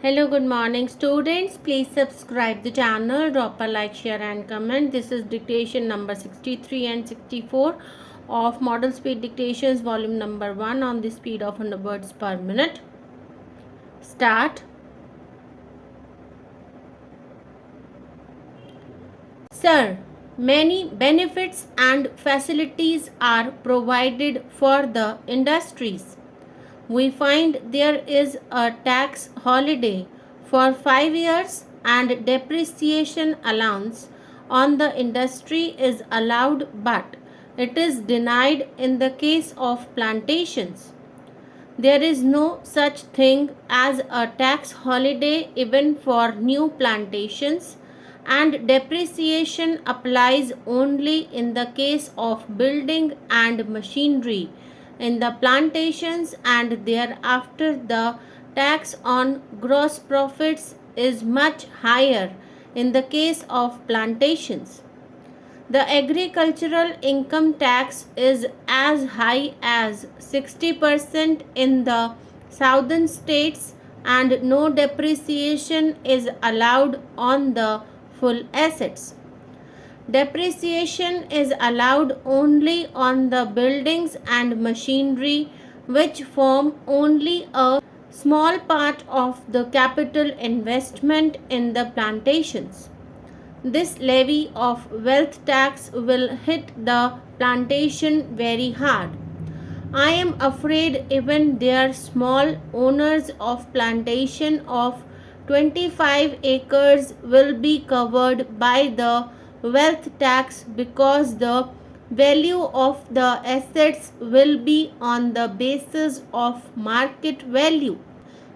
Hello, good morning students. Please subscribe the channel, drop a like, share and comment. This is dictation number 63 and 64 of Model Speed Dictations volume number 1 on the speed of 100 words per minute. Start. Sir, many benefits and facilities are provided for the industries. We find there is a tax holiday for 5 years and depreciation allowance on the industry is allowed, but it is denied in the case of plantations. There is no such thing as a tax holiday even for new plantations, and depreciation applies only in the case of building and machinery in the plantations, and thereafter the tax on gross profits is much higher in the case of plantations. The agricultural income tax is as high as 60% in the southern states, and no depreciation is allowed on the full assets. Depreciation is allowed only on the buildings and machinery, which form only a small part of the capital investment in the plantations. This levy of wealth tax will hit the plantation very hard. I am afraid even their small owners of plantation of 25 acres will be covered by the wealth tax because the value of the assets will be on the basis of market value.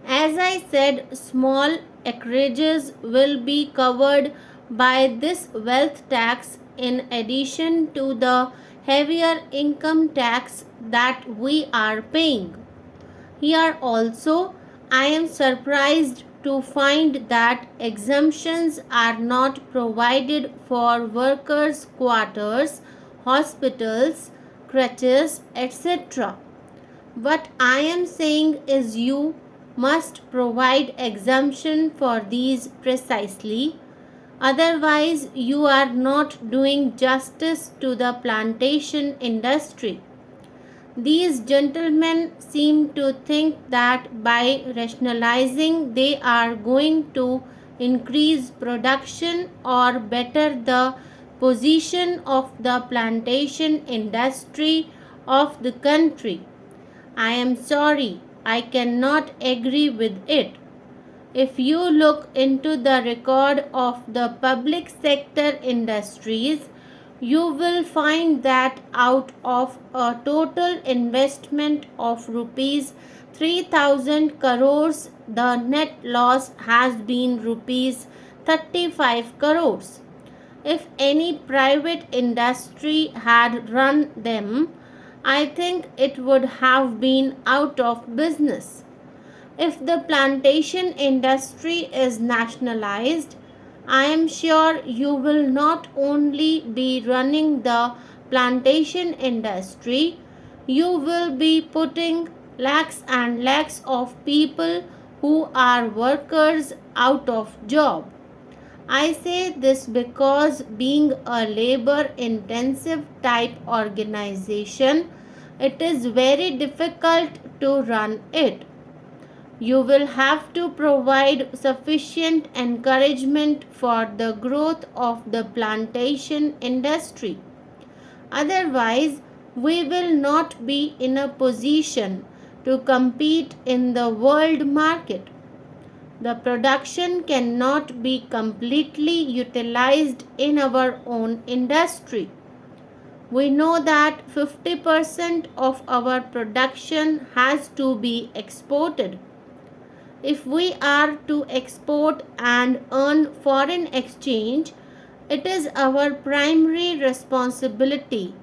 As I said, small acreages will be covered by this wealth tax in addition to the heavier income tax that we are paying. Here also, I am surprised to find that exemptions are not provided for workers' quarters, hospitals, crutches, etc. What I am saying is you must provide exemption for these precisely. Otherwise, you are not doing justice to the plantation industry. These gentlemen seem to think that by rationalizing they are going to increase production or better the position of the plantation industry of the country. I am sorry, I cannot agree with it. If you look into the record of the public sector industries, you will find that out of a total investment of rupees 3000 crores, the net loss has been rupees 35 crores. If any private industry had run them, I think it would have been out of business. If the plantation industry is nationalized, I am sure you will not only be running the plantation industry, you will be putting lakhs and lakhs of people who are workers out of job. I say this because being a labor intensive type organization, it is very difficult to run it. You will have to provide sufficient encouragement for the growth of the plantation industry. Otherwise, we will not be in a position to compete in the world market. The production cannot be completely utilized in our own industry. We know that 50% of our production has to be exported. If we are to export and earn foreign exchange, it is our primary responsibility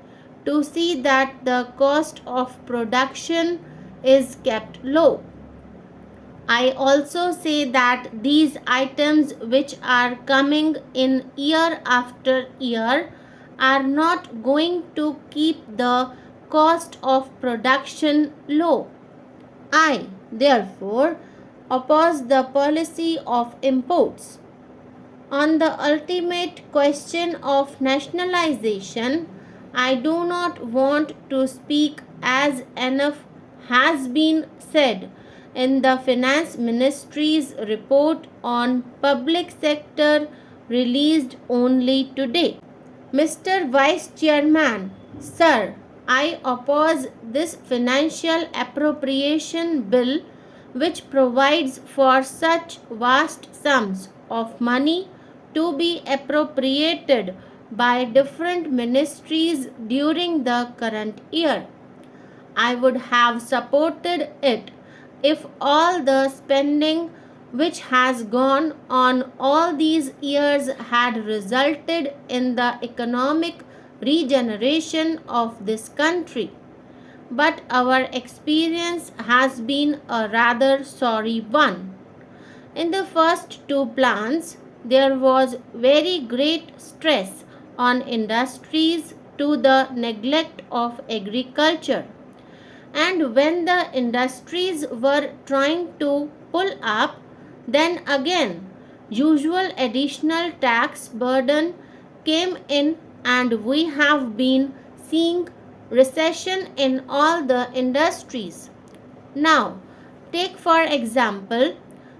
to see that the cost of production is kept low. I also say that these items which are coming in year after year are not going to keep the cost of production low. I, therefore, oppose the policy of imports. On the ultimate question of nationalization, I do not want to speak as enough has been said in the Finance Ministry's report on public sector released only today. Mr. Vice Chairman, Sir, I oppose this financial appropriation bill which provides for such vast sums of money to be appropriated by different ministries during the current year. I would have supported it if all the spending which has gone on all these years had resulted in the economic regeneration of this country. But our experience has been a rather sorry one. In the first two plans, there was very great stress on industries to the neglect of agriculture. And when the industries were trying to pull up, then again, usual additional tax burden came in, and we have been seeing recession in all the industries. Now, take for example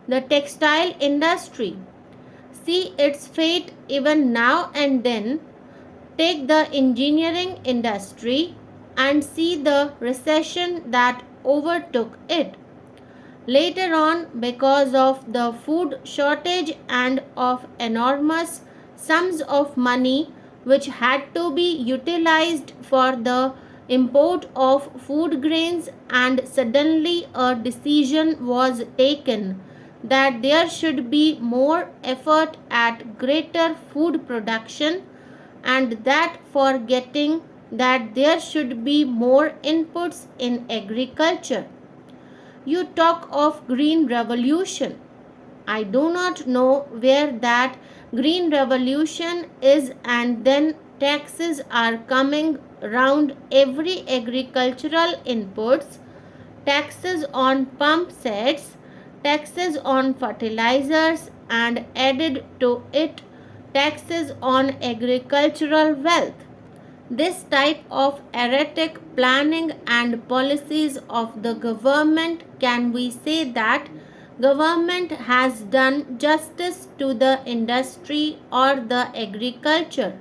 the textile industry. See its fate even now and then. Take the engineering industry and see the recession that overtook it. Later on, because of the food shortage and of enormous sums of money which had to be utilized for the import of food grains, and suddenly a decision was taken that there should be more effort at greater food production, and that for getting that there should be more inputs in agriculture. You talk of green revolution. I do not know where that green revolution is, and then taxes are coming round every agricultural inputs, taxes on pump sets, taxes on fertilizers, and added to it taxes on agricultural wealth. This type of erratic planning and policies of the government, can we say that government has done justice to the industry or the agriculture?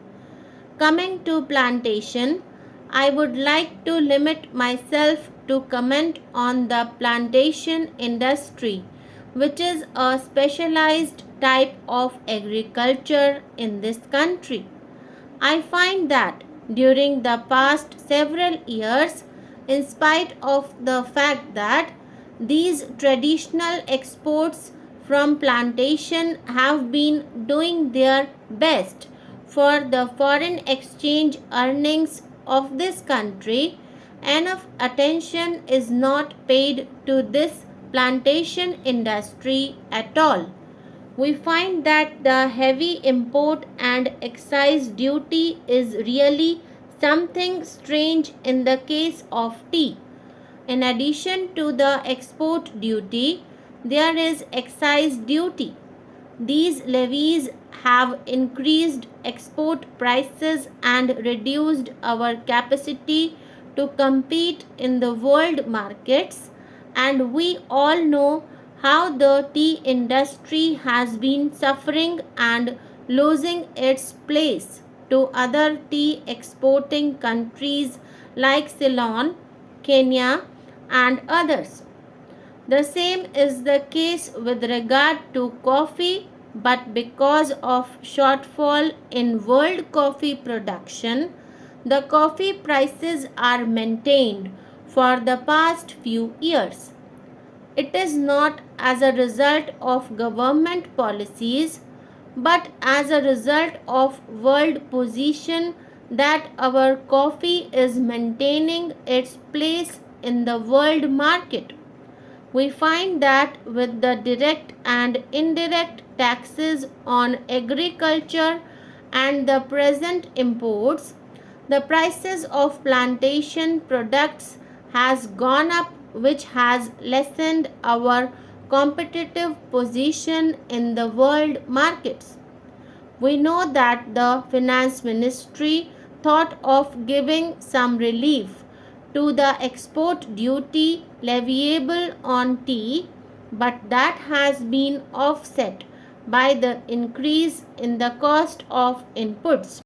Coming to plantation, I would like to limit myself to comment on the plantation industry, which is a specialized type of agriculture in this country. I find that during the past several years, in spite of the fact that these traditional exports from plantation have been doing their best for the foreign exchange earnings of this country, enough attention is not paid to this plantation industry at all. We find that the heavy import and excise duty is really something strange in the case of tea. In addition to the export duty, there is excise duty. These levies have increased export prices and reduced our capacity to compete in the world markets, and we all know how the tea industry has been suffering and losing its place to other tea exporting countries like Ceylon, Kenya, and others. The same is the case with regard to coffee, but because of shortfall in world coffee production, the coffee prices are maintained for the past few years. It is not as a result of government policies, but as a result of world position that our coffee is maintaining its place in the world market. We find that with the direct and indirect taxes on agriculture and the present imports, the prices of plantation products has gone up, which has lessened our competitive position in the world markets. We know that the finance ministry thought of giving some relief to the export duty leviable on tea, but that has been offset by the increase in the cost of inputs.